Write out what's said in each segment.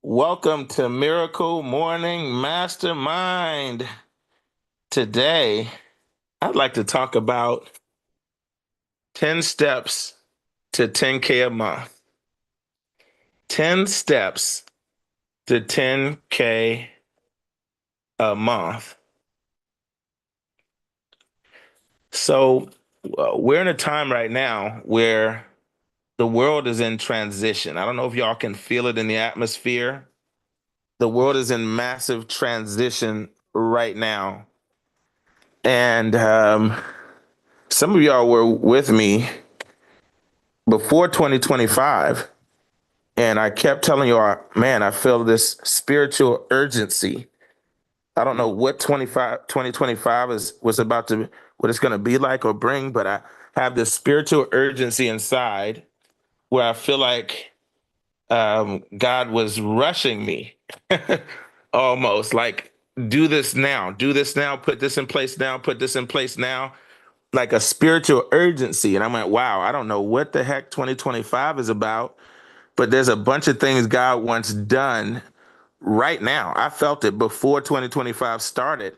Welcome to Miracle Morning Mastermind. Today, I'd like to talk about 10 steps to 10K a month. 10 steps to 10K a month. So, we're in a time right now where the world is in transition. I don't know if y'all can feel it in the atmosphere. The world is in massive transition right now. And some of y'all were with me before 2025, and I kept telling y'all, man, I feel this spiritual urgency. I don't know what 2025 was about to, what it's going to be like or bring, but I have this spiritual urgency inside where I feel like God was rushing me almost like, do this now, put this in place now, put this in place now, like a spiritual urgency. And I went, wow, I don't know what the heck 2025 is about, but there's a bunch of things God wants done right now. I felt it before 2025 started.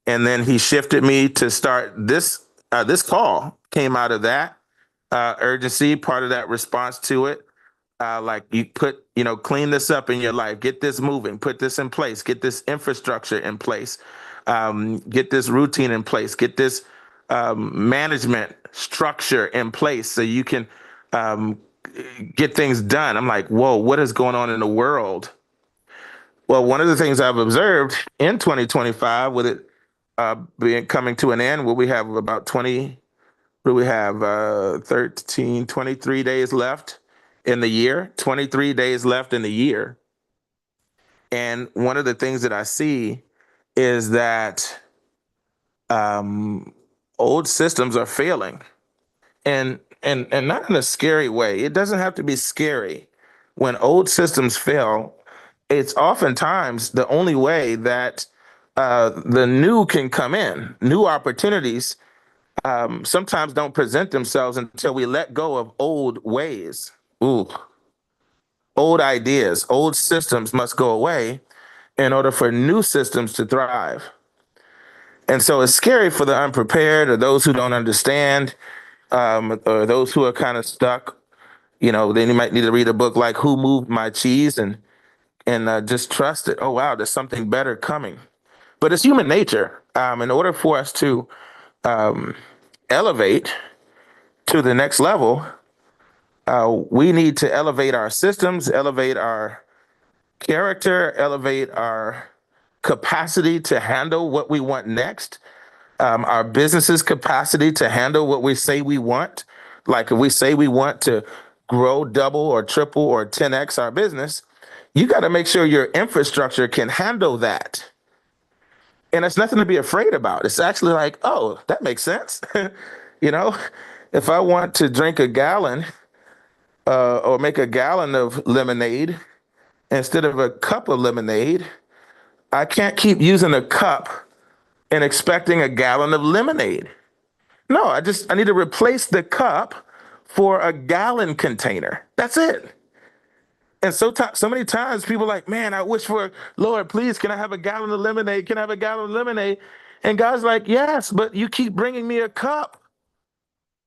And then he shifted me to start this. This call came out of that urgency, part of that response to it. Like you put, clean this up in your life, get this moving, put this in place, get this infrastructure in place, get this routine in place, get this management structure in place so you can um, get things done. I'm like, whoa, what is going on in the world? Well, one of the things I've observed in 2025 with it being coming to an end, where we have about 20, where we have 13, 23 days left in the year, 23 days left in the year. And one of the things that I see is that um, old systems are failing, and not in a scary way. It doesn't have to be scary. When old systems fail, it's oftentimes the only way that the new can come in. New opportunities sometimes don't present themselves until we let go of old ways. Ooh, old ideas, old systems must go away in order for new systems to thrive. And so it's scary for the unprepared or those who don't understand, or those who are kind of stuck. Then you might need to read a book like Who Moved My Cheese and just trust it. Oh, wow, there's something better coming. But it's human nature. In order for us to elevate to the next level, we need to elevate our systems, elevate our character, elevate our capacity to handle what we want next, our business's capacity to handle what we say we want. Like if we say we want to grow double or triple or 10x our business, you got to make sure your infrastructure can handle that. And it's nothing to be afraid about. It's actually like, oh, that makes sense. you know, if I want to drink a gallon or make a gallon of lemonade instead of a cup of lemonade, I can't keep using a cup and expecting a gallon of lemonade. No, I need to replace the cup for a gallon container. That's it. And so many times people are like, man, I wish for, Lord, please, can I have a gallon of lemonade? Can I have a gallon of lemonade? And God's like, yes, but you keep bringing me a cup.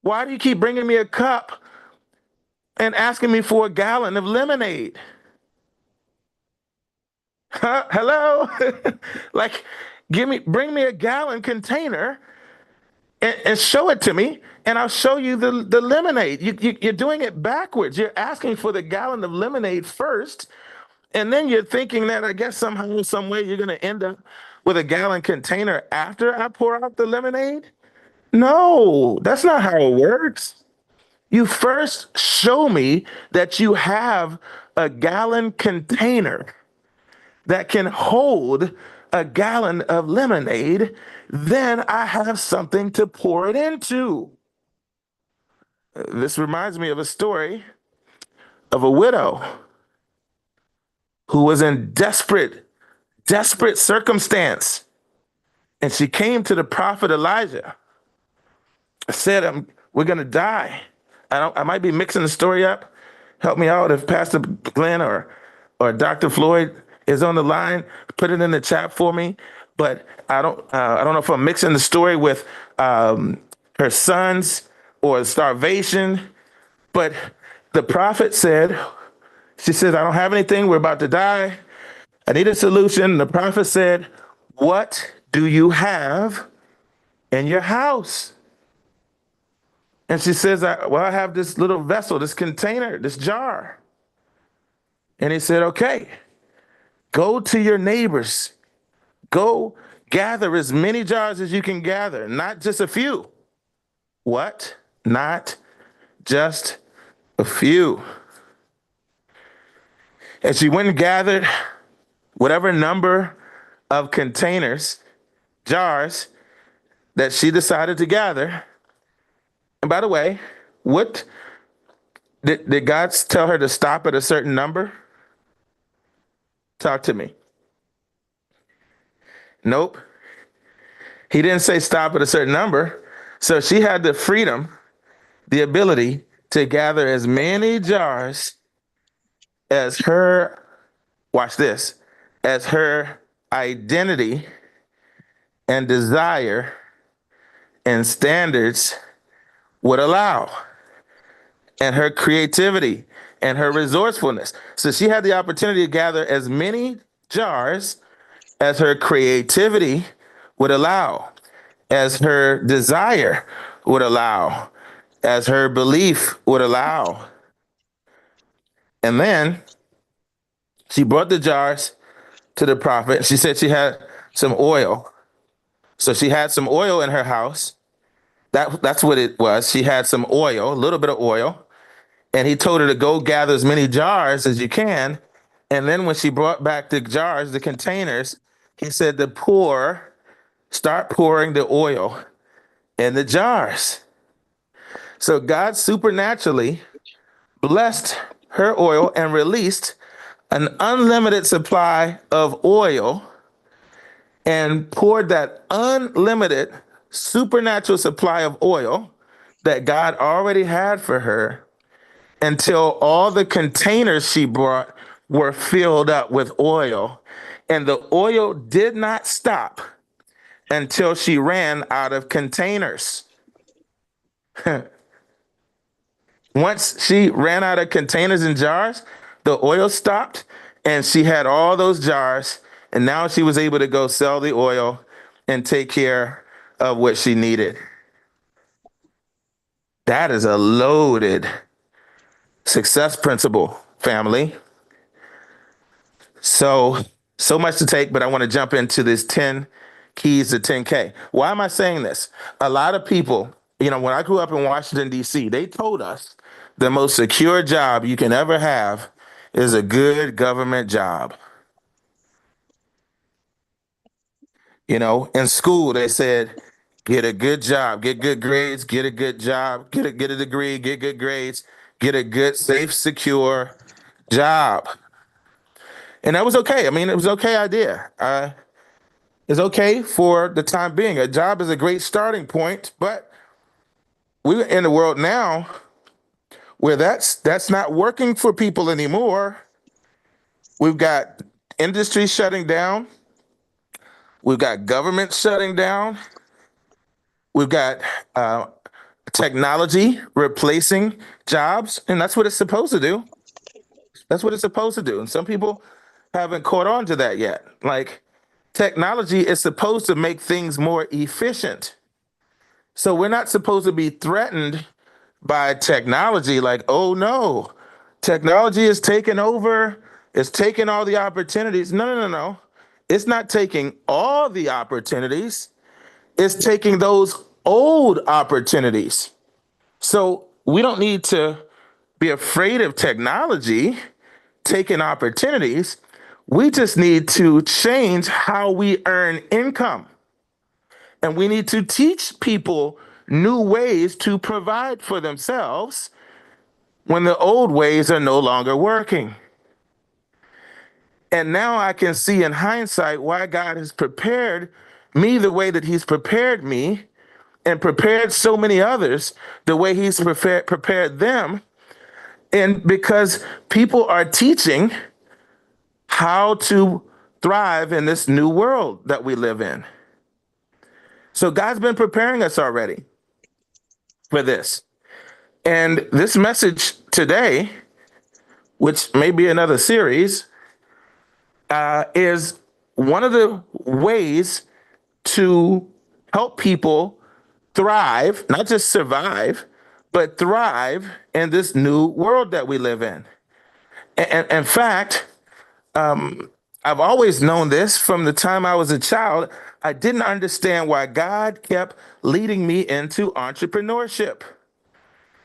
Why do you keep bringing me a cup and asking me for a gallon of lemonade? Huh? Hello? like, bring me a gallon container and show it to me, and I'll show you the lemonade. You're doing it backwards. You're asking for the gallon of lemonade first, and then you're thinking that I guess somehow, some way, you're going to end up with a gallon container after I pour out the lemonade. No, that's not how it works. You first show me that you have a gallon container that can hold a gallon of lemonade, then I have something to pour it into. This reminds me of a story of a widow who was in desperate circumstance. And she came to the prophet Elijah, said, we're going to die. I might be mixing the story up. Help me out if Pastor Glenn or or Dr. Floyd is on the line, put it in the chat for me. But I don't know if I'm mixing the story with her sons or starvation. But the prophet said, she says, I don't have anything. We're about to die. I need a solution. The prophet said, what do you have in your house? And she says, well, I have this little vessel, this container, this jar. And he said, okay, go to your neighbors. Go gather as many jars as you can gather, not just a few. What? Not just a few. And she went and gathered whatever number of containers, jars that she decided to gather. And by the way, what did God tell her to stop at a certain number? Talk to me. Nope. He didn't say stop at a certain number. So she had the freedom, the ability to gather as many jars as her, watch this, as her identity and desire and standards would allow, and her creativity and her resourcefulness. So she had the opportunity to gather as many jars as her creativity would allow, as her desire would allow, as her belief would allow. And then she brought the jars to the prophet. She said she had some oil. So she had some oil in her house. That's what it was. She had some oil, a little bit of oil. And he told her to go gather as many jars as you can. And then when she brought back the jars, the containers, he said to start pouring the oil in the jars. So God supernaturally blessed her oil and released an unlimited supply of oil and poured that unlimited supernatural supply of oil that God already had for her until all the containers she brought were filled up with oil. And the oil did not stop until she ran out of containers. Once she ran out of containers and jars, the oil stopped and she had all those jars. And now she was able to go sell the oil and take care of what she needed. That is a loaded success principle, family. So much to take, but I want to jump into this 10 keys to 10K. Why am I saying this? A lot of people, when I grew up in Washington, D.C., they told us the most secure job you can ever have is a good government job. In school, they said, get a good job, get good grades, get a good job, get a degree, get good grades, get a good, safe, secure job. And that was okay. I mean, it was an okay idea. It's okay for the time being. A job is a great starting point, but we're in a world now where that's not working for people anymore. We've got industry shutting down. We've got government shutting down. We've got technology replacing jobs, and that's what it's supposed to do. That's what it's supposed to do. And some people haven't caught on to that yet. Like, technology is supposed to make things more efficient. So we're not supposed to be threatened by technology like, oh no, technology is taking over, it's taking all the opportunities. No. It's not taking all the opportunities, it's taking those old opportunities. So we don't need to be afraid of technology taking opportunities. We just need to change how we earn income. And we need to teach people new ways to provide for themselves when the old ways are no longer working. And now I can see in hindsight why God has prepared me the way that He's prepared me and prepared so many others the way He's prepared them. And because people are teaching how to thrive in this new world that we live in. So God's been preparing us already for this. And this message today, which may be another series, is one of the ways to help people thrive, not just survive, but thrive in this new world that we live in. And in fact, I've always known this from the time I was a child. I didn't understand why God kept leading me into entrepreneurship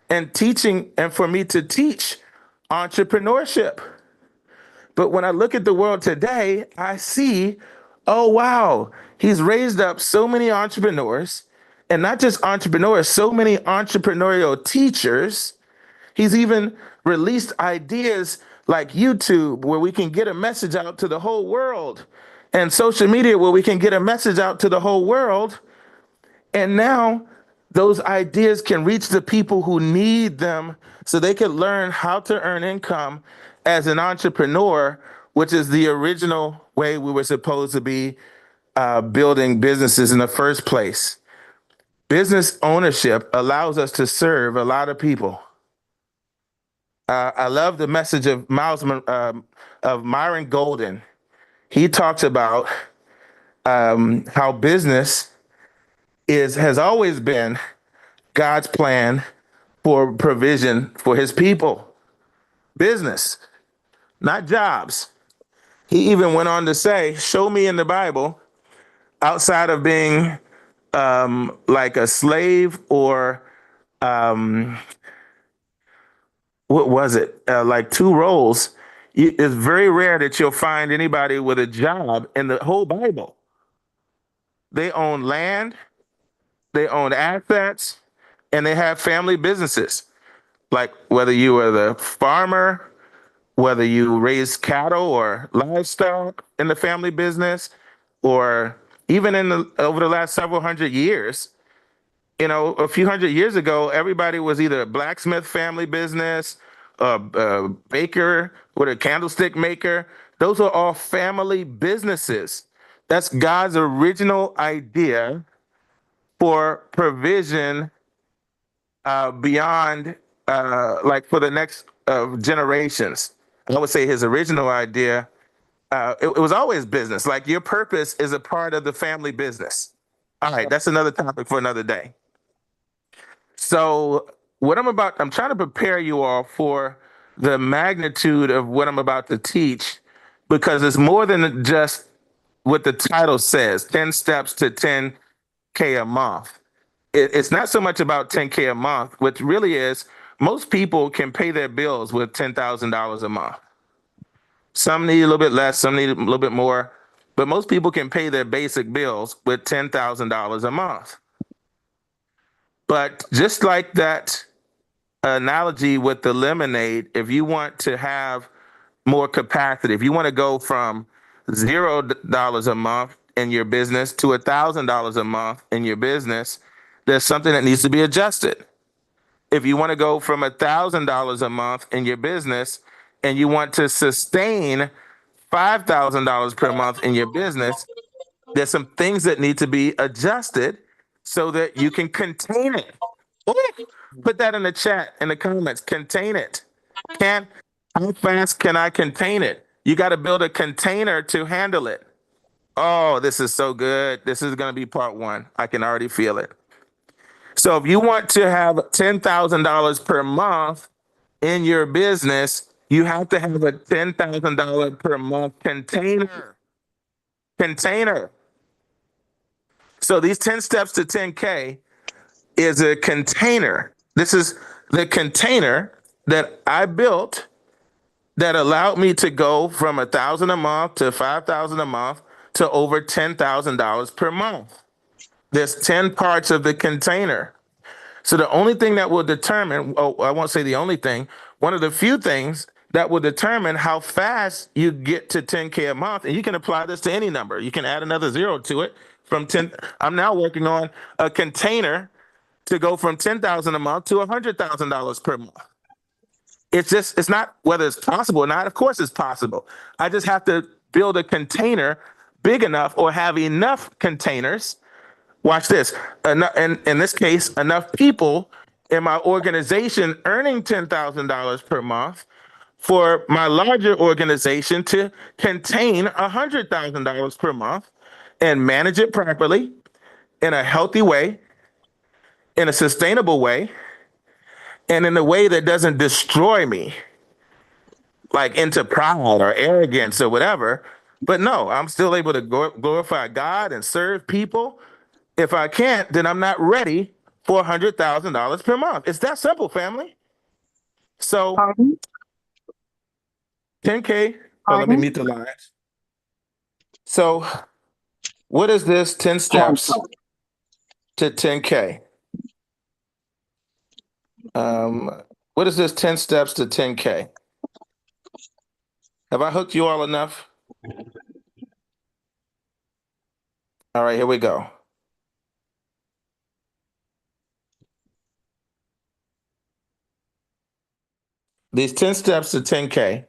and teaching, and for me to teach entrepreneurship. But when I look at the world today, I see, oh, wow, he's raised up so many entrepreneurs, and not just entrepreneurs, so many entrepreneurial teachers. He's even released ideas like YouTube, where we can get a message out to the whole world, and social media, where we can get a message out to the whole world. And now those ideas can reach the people who need them so they can learn how to earn income as an entrepreneur, which is the original way we were supposed to be building businesses in the first place. Business ownership allows us to serve a lot of people. I love the message of of Myron Golden. He talks about how business has always been God's plan for provision for his people. Business, not jobs. He even went on to say, show me in the Bible, outside of being like a slave or what was it? Like two roles. It's very rare that you'll find anybody with a job in the whole Bible. They own land, they own assets, and they have family businesses. Like whether you are the farmer, whether you raise cattle or livestock in the family business, or even over the last several hundred years, a few hundred years ago, everybody was either a blacksmith family business, a baker with a candlestick maker. Those are all family businesses. That's God's original idea for provision beyond, like for the next generations. I would say his original idea, it was always business. Like your purpose is a part of the family business. All right, that's another topic for another day. So I'm trying to prepare you all for the magnitude of what I'm about to teach, because it's more than just what the title says, 10 steps to 10K a month. It's not so much about 10K a month, which really is, most people can pay their bills with $10,000 a month. Some need a little bit less, some need a little bit more, but most people can pay their basic bills with $10,000 a month. But just like that analogy with the lemonade, if you want to have more capacity, if you want to go from $0 a month in your business to $1,000 a month in your business, there's something that needs to be adjusted. If you want to go from $1,000 a month in your business and you want to sustain $5,000 per month in your business, there's some things that need to be adjusted so that you can contain it. Ooh, put that in the chat, in the comments. Contain it. Can How fast can I contain it? You got to build a container to handle it. Oh, this is so good. This is going to be part one. I can already feel it. So if you want to have $10,000 per month in your business, you have to have a $10,000 per month container. Container. So these 10 steps to 10K is a container. This is the container that I built that allowed me to go from 1,000 a month to 5,000 a month to over $10,000 per month. There's 10 parts of the container. So the only thing that will determine, I won't say the only thing, one of the few things that will determine how fast you get to 10K a month, and you can apply this to any number. You can add another zero to it from 10. I'm now working on a container to go from 10,000 a month to $100,000 per month. It's not whether it's possible or not. Of course, it's possible. I just have to build a container big enough or have enough containers. Watch this. Enough, in this case, enough people in my organization earning $10,000 per month for my larger organization to contain $100,000 per month and manage it properly in a healthy way, in a sustainable way, and in a way that doesn't destroy me, like into pride or arrogance or whatever. But no, I'm still able to glorify God and serve people. If I can't, then I'm not ready for $100,000 per month. It's that simple, family. So Pardon? 10K. Oh, let me Pardon? mute the lines. So what is this 10 steps to 10K? What is this 10 steps to 10K? Have I hooked you all enough? All right, here we go. These 10 steps to 10K.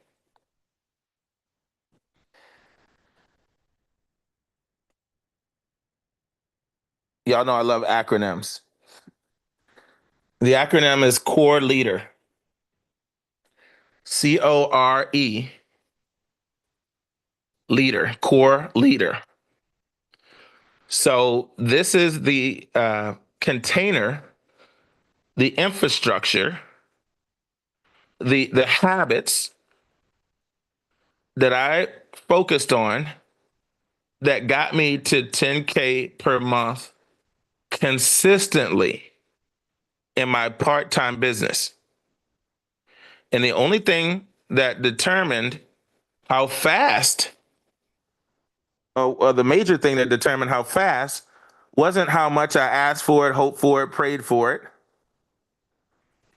Y'all know I love acronyms. The acronym is CORE Leader. CORE, leader, core leader. So this is the container, the infrastructure, the habits that I focused on that got me to 10K per month consistently in my part-time business. And the only thing that determined how fast, or the major thing that determined how fast, wasn't how much I asked for it, hoped for it, prayed for it.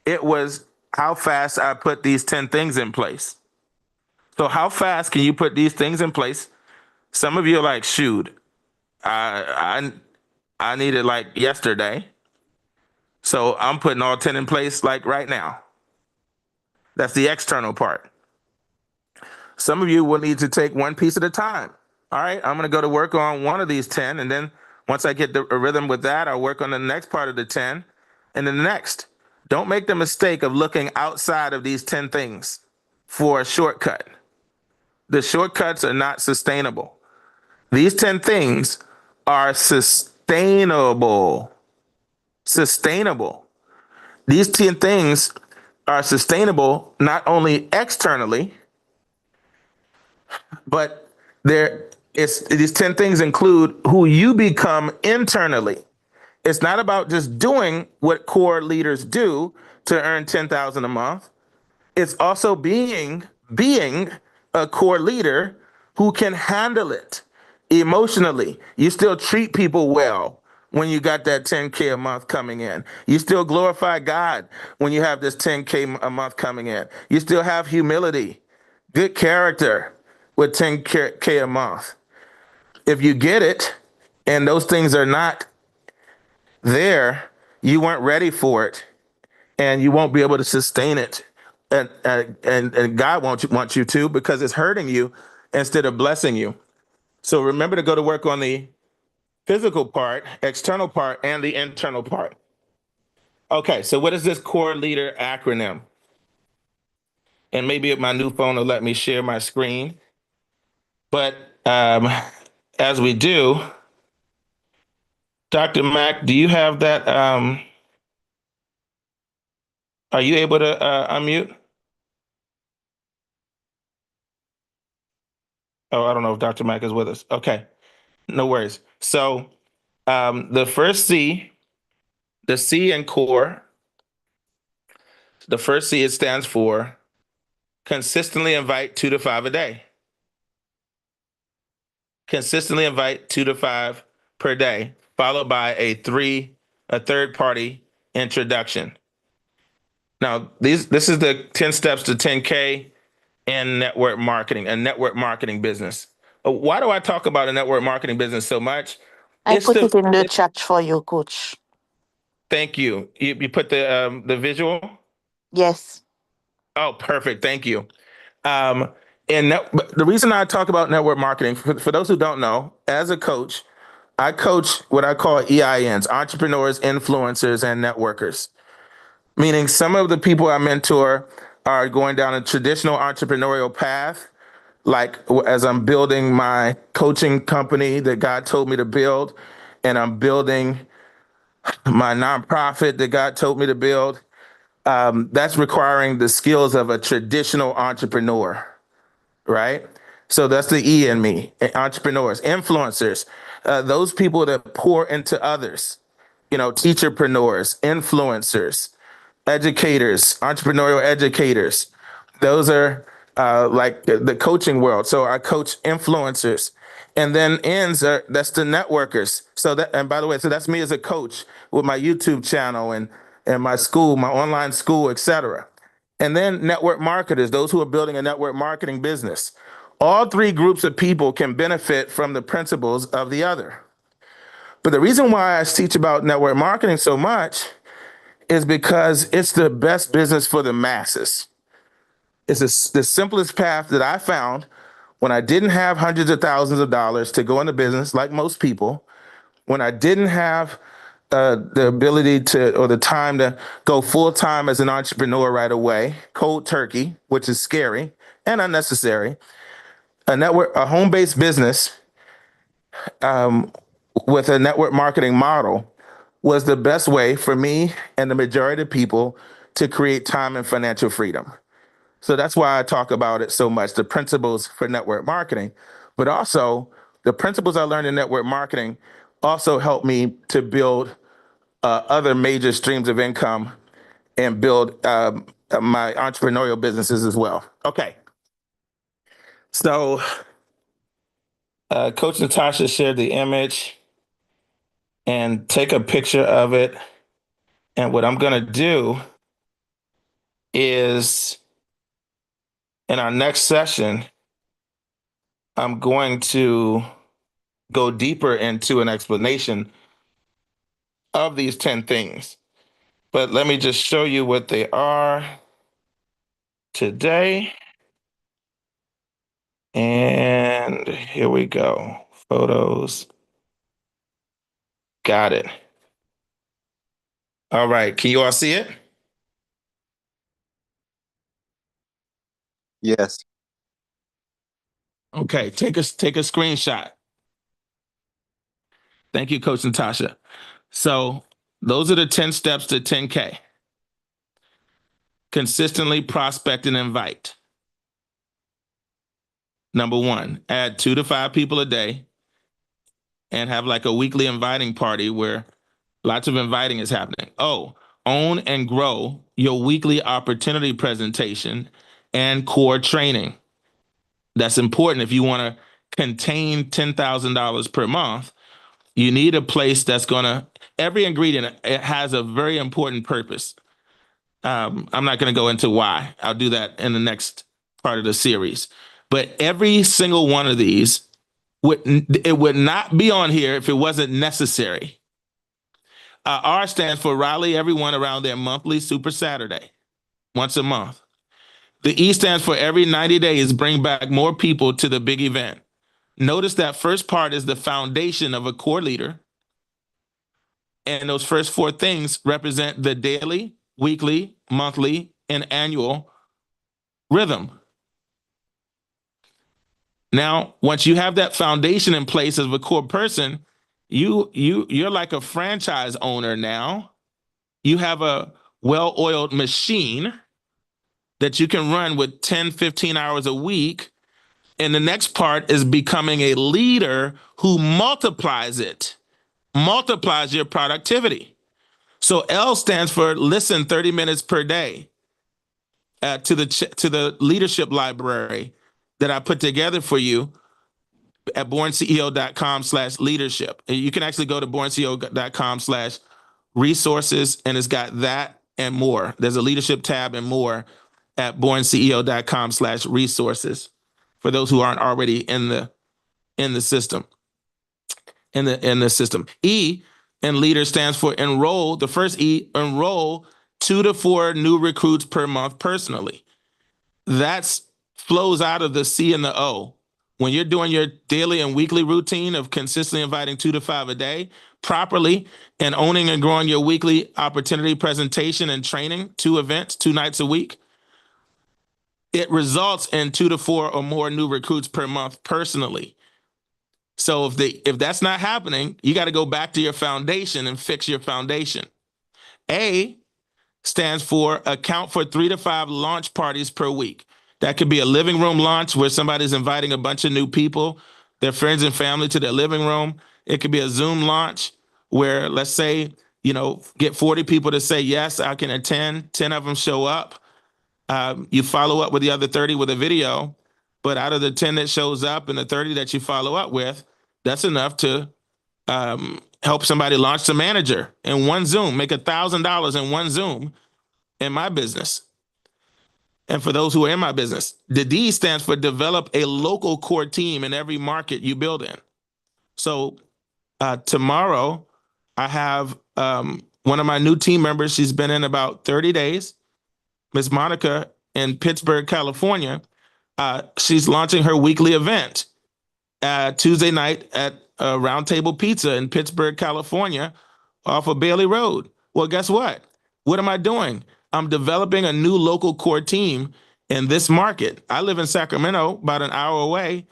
It was how fast I put these 10 things in place. So how fast can you put these things in place? Some of you are like, shoot, I need it like yesterday. So I'm putting all 10 in place like right now. That's the external part. Some of you will need to take one piece at a time. All right, I'm gonna go to work on one of these 10, and then once I get a rhythm with that, I'll work on the next part of the 10, and then the next. Don't make the mistake of looking outside of these 10 things for a shortcut. The shortcuts are not sustainable. These 10 things are sustainable. Sustainable. These 10 things are sustainable not only externally, but these 10 things include who you become internally. It's not about just doing what core leaders do to earn 10,000 a month. It's also being a core leader who can handle it emotionally. You still treat people well when you got that 10K a month coming in. You still glorify God when you have this 10K a month coming in. You still have humility, good character with 10K a month. If you get it and those things are not there, you weren't ready for it and you won't be able to sustain it. And God wants you to, because it's hurting you instead of blessing you. So remember to go to work on the physical part, external part, and the internal part. Okay, so what is this core leader acronym? And maybe my new phone will let me share my screen. But as we do, Dr. Mack, do you have that? Are you able to unmute? Oh, I don't know if Dr. Mack is with us. Okay, no worries. So the first C, the C in core, the first C, it stands for consistently invite 2 to 5 a day. Consistently invite 2 to 5 per day, followed by a third party introduction. Now, this is the 10 steps to 10K in network marketing, a network marketing business. Why do I talk about a network marketing business so much? I put it in the chat for you, coach. Thank you. You put the visual? Yes. Oh, perfect. Thank you. Um, but the reason I talk about network marketing, for those who don't know, as a coach, I coach what I call EINs, entrepreneurs, influencers, and networkers. Meaning some of the people I mentor are going down a traditional entrepreneurial path, like as I'm building my coaching company that God told me to build, and I'm building my nonprofit that God told me to build. That's requiring the skills of a traditional entrepreneur, right? So that's the E in me. Entrepreneurs, influencers, those people that pour into others, teacherpreneurs, influencers, educators, entrepreneurial educators. Those are like the coaching world. So I coach influencers. And then ends are that's the networkers. So that, and by the way, so that's me as a coach with my YouTube channel and my school, my online school, etc. And then network marketers, those who are building a network marketing business. All three groups of people can benefit from the principles of the other. But the reason why I teach about network marketing so much is because it's the best business for the masses. It's the simplest path that I found when I didn't have hundreds of thousands of dollars to go into business, like most people, when I didn't have the ability to or the time to go full time as an entrepreneur right away, cold turkey, which is scary and unnecessary. A home based business with a network marketing model was the best way for me and the majority of people to create time and financial freedom. So that's why I talk about it so much, the principles for network marketing, but also the principles I learned in network marketing also helped me to build other major streams of income and build my entrepreneurial businesses as well. Okay. So Coach Natasha shared the image and take a picture of it. And what I'm going to do is in our next session, I'm going to go deeper into an explanation of these 10 things. But let me just show you what they are today. And here we go. Photos. Got it. All right. Can you all see it? Yes. Okay. Take a screenshot. Thank you, Coach Natasha. So those are the 10 steps to 10K. Consistently prospect and invite. Number one, add 2 to 5 people a day and have like a weekly inviting party where lots of inviting is happening. Oh, own and grow your weekly opportunity presentation and core training. That's important if you want to contain $10,000 per month. You need a place that's going to, every ingredient, it has a very important purpose. I'm not going to go into why. I'll do that in the next part of the series. But every single one of these would not be on here if it wasn't necessary. R stands for rally everyone around their monthly Super Saturday, once a month. The E stands for every 90 days, bring back more people to the big event. Notice that first part is the foundation of a core leader. And those first 4 things represent the daily, weekly, monthly, and annual rhythm. Now, once you have that foundation in place as a core person, you're like a franchise owner now. You have a well-oiled machine that you can run with 10, 15 hours a week. And the next part is becoming a leader who multiplies your productivity. So L stands for listen 30 minutes per day to the leadership library that I put together for you at BornCEO.com/leadership. You can actually go to BornCEO.com/resources, and it's got that and more. There's a leadership tab and more at BornCEO.com/resources for those who aren't already in the system. In the system. E in leader stands for enroll. The first E, enroll 2 to 4 new recruits per month personally. That's flows out of the C and the O. When you're doing your daily and weekly routine of consistently inviting 2 to 5 a day properly and owning and growing your weekly opportunity presentation and training, 2 events, 2 nights a week, it results in 2 to 4 or more new recruits per month personally. So if that's not happening, you got to go back to your foundation and fix your foundation. A stands for account for 3 to 5 launch parties per week. That could be a living room launch where somebody's inviting a bunch of new people, their friends and family to their living room. It could be a Zoom launch where, let's say, get 40 people to say, yes, I can attend. 10 of them show up. You follow up with the other 30 with a video, but out of the 10 that shows up and the 30 that you follow up with, that's enough to help somebody launch the manager in one Zoom, make $1,000 in one Zoom in my business. And for those who are in my business, the D stands for develop a local core team in every market you build in. So tomorrow, I have one of my new team members. She's been in about 30 days, Miss Monica in Pittsburgh, California. She's launching her weekly event Tuesday night at Round Table Pizza in Pittsburgh, California, off of Bailey Road. Well, guess what? What am I doing? I'm developing a new local core team in this market. I live in Sacramento, about an hour away,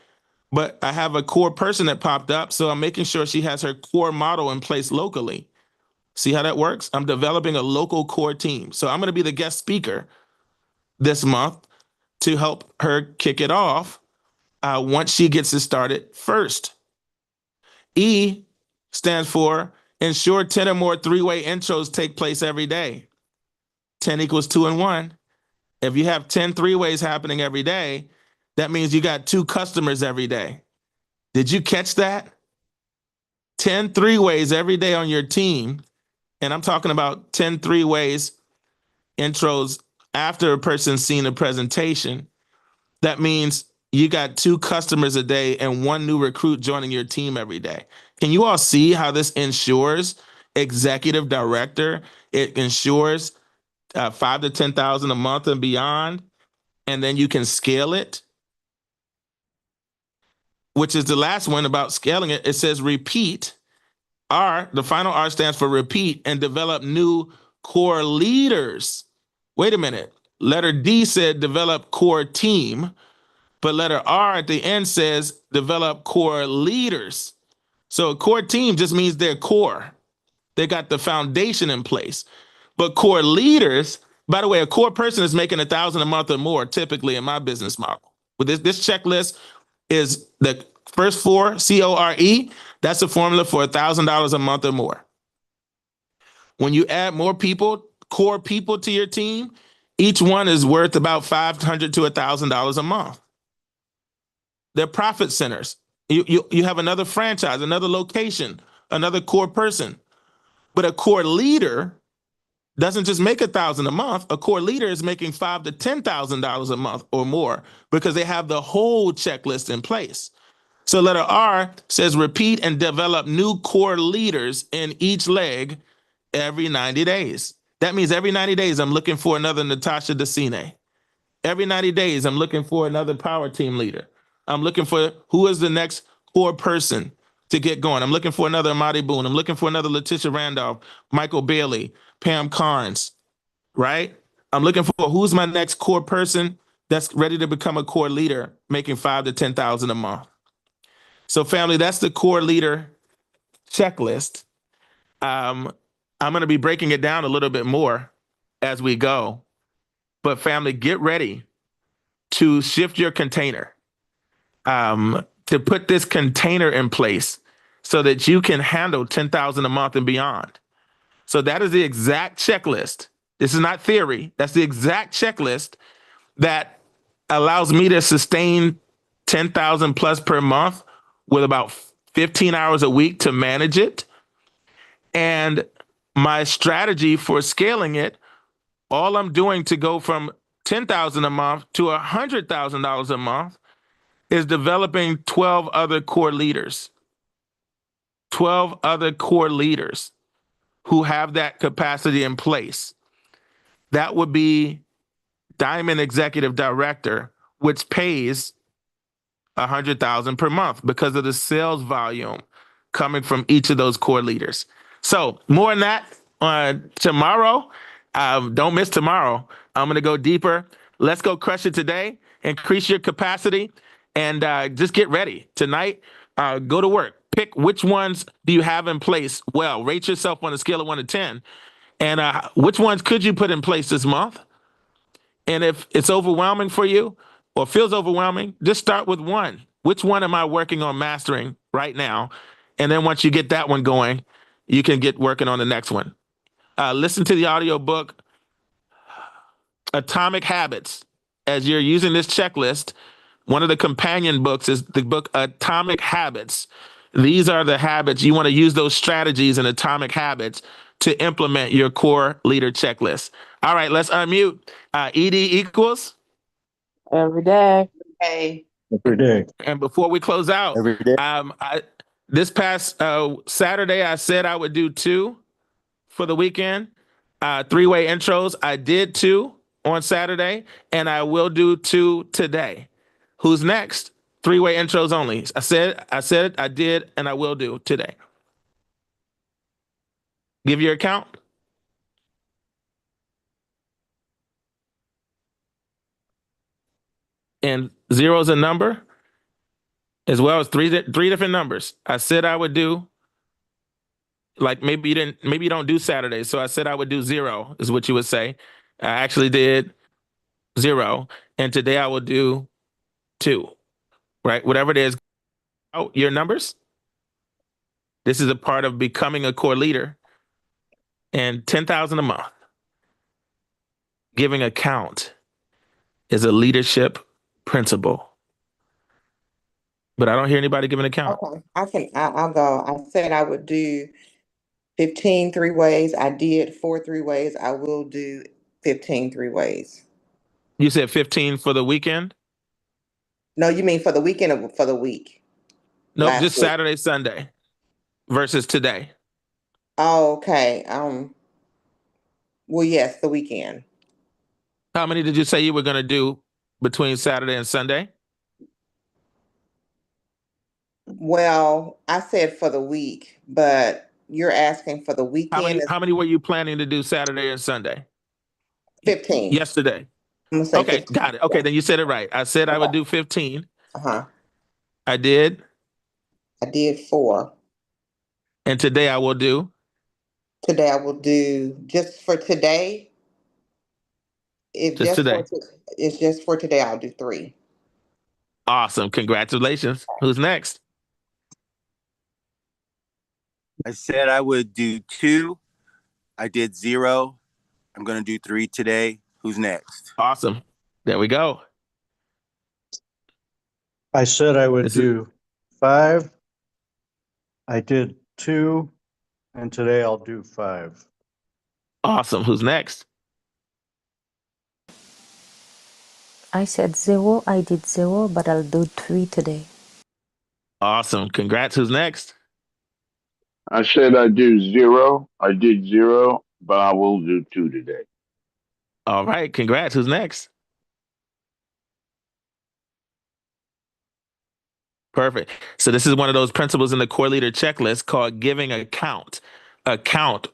but I have a core person that popped up. So I'm making sure she has her core model in place locally. See how that works? I'm developing a local core team. So I'm going to be the guest speaker this month to help her kick it off once she gets it started first. E stands for ensure 10 or more three-way intros take place every day. 10 equals 2 and 1. If you have 10 three-ways happening every day, that means you got 2 customers every day. Did you catch that? 10 three-ways every day on your team. And I'm talking about 10 three-ways intros after a person's seen a presentation. That means you got 2 customers a day and 1 new recruit joining your team every day. Can you all see how this ensures executive director? It ensures 5 to 10,000 a month and beyond, and then you can scale it. Which is the last one about scaling it. It says repeat. R, the final R stands for repeat and develop new core leaders. Wait a minute. Letter D said develop core team. But letter R at the end says develop core leaders. So a core team just means they're core. They got the foundation in place. But core leaders, by the way, a core person is making 1,000 a month or more typically in my business model. But this checklist is the first 4, CORE. That's the formula for $1,000 a month or more. When you add more people, core people to your team, each one is worth about $500 to $1,000 a month. They're profit centers. You have another franchise, another location, another core person. But a core leader doesn't just make 1,000 a month. A core leader is making $5,000 to $10,000 a month or more because they have the whole checklist in place. So letter R says repeat and develop new core leaders in each leg every 90 days. That means every 90 days, I'm looking for another Natasha Decine. Every 90 days, I'm looking for another power team leader. I'm looking for who is the next core person to get going. I'm looking for another Amadi Boone. I'm looking for another Letitia Randolph, Michael Bailey, Pam Carnes, right? I'm looking for who's my next core person that's ready to become a core leader, making 5,000 to 10,000 a month. So, family, that's the core leader checklist. I'm going to be breaking it down a little bit more as we go. But, family, get ready to shift your container, to put this container in place so that you can handle 10,000 a month and beyond. So that is the exact checklist. This is not theory. That's the exact checklist that allows me to sustain 10,000 plus per month with about 15 hours a week to manage it. And my strategy for scaling it, all I'm doing to go from 10,000 a month to $100,000 a month is developing 12 other core leaders. 12 other core leaders who have that capacity in place. That would be Diamond Executive Director, which pays 100,000 per month because of the sales volume coming from each of those core leaders. So more on that tomorrow. Don't miss tomorrow. I'm going to go deeper. Let's go crush it today. Increase your capacity and just get ready tonight. Go to work. Pick which ones do you have in place. Well, rate yourself on a scale of 1 to 10. And which ones could you put in place this month? And if it's overwhelming for you or feels overwhelming, just start with one. Which one am I working on mastering right now? And then once you get that one going, you can get working on the next one. Listen to the audiobook Atomic Habits. As you're using this checklist, one of the companion books is the book Atomic Habits. These are the habits. You want to use those strategies and atomic habits to implement your core leader checklist. All right, let's unmute. ED equals? Every day. Hey, Every day. And before we close out, Every day. this past Saturday, I said I would do 2 for the weekend. 3-way intros. I did 2 on Saturday, and I will do 2 today. Who's next? 3-way intros only. I said, I did, and I will do today. Give your account. And 0 is a number, as well as three different numbers. I said I would do. Like maybe you don't do Saturdays. So I said I would do 0 is what you would say. I actually did 0. And today I will do 2, right? Whatever it is, out your numbers. This is a part of becoming a core leader, and 10,000 a month. Giving account is a leadership principle, but I don't hear anybody giving account. okay, I'll go. I said I would do 15 3-ways. I did 4 3-ways. I will do 15 3-ways. You said 15 for the weekend? No, you mean for the weekend or for the week? Nope, Last just week. Saturday, Sunday versus today. Oh, okay. Well, yes, the weekend. How many did you say you were going to do between Saturday and Sunday? Well, I said for the week, but you're asking for the weekend. How many were you planning to do Saturday and Sunday? 15. Yesterday. I'm gonna say Okay, 15. got it. Okay, then you said it right. I said I would do 15. Uh-huh. I did. I did 4. And today I will do. Today I will do just for today. If Just today. it's just for today, I'll do 3. Awesome. Congratulations. Who's next? I said I would do 2. I did 0. I'm going to do 3 today. Who's next? Awesome. There we go. I said I would do 5. I did 2, and today I'll do 5. Awesome. Who's next? I said 0. I did 0, but I'll do 3 today. Awesome. Congrats. Who's next? I said I do 0. I did 0, but I will do 2 today. All right. Congrats. Who's next? Perfect. So this is one of those principles in the core leader checklist called giving account. Account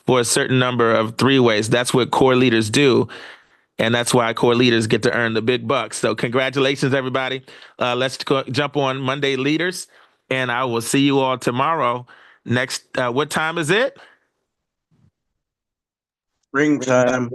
for a certain number of 3-ways. That's what core leaders do. And that's why core leaders get to earn the big bucks. So congratulations, everybody. Let's jump on Monday Leaders. And I will see you all tomorrow. Next, what time is it? Ring time.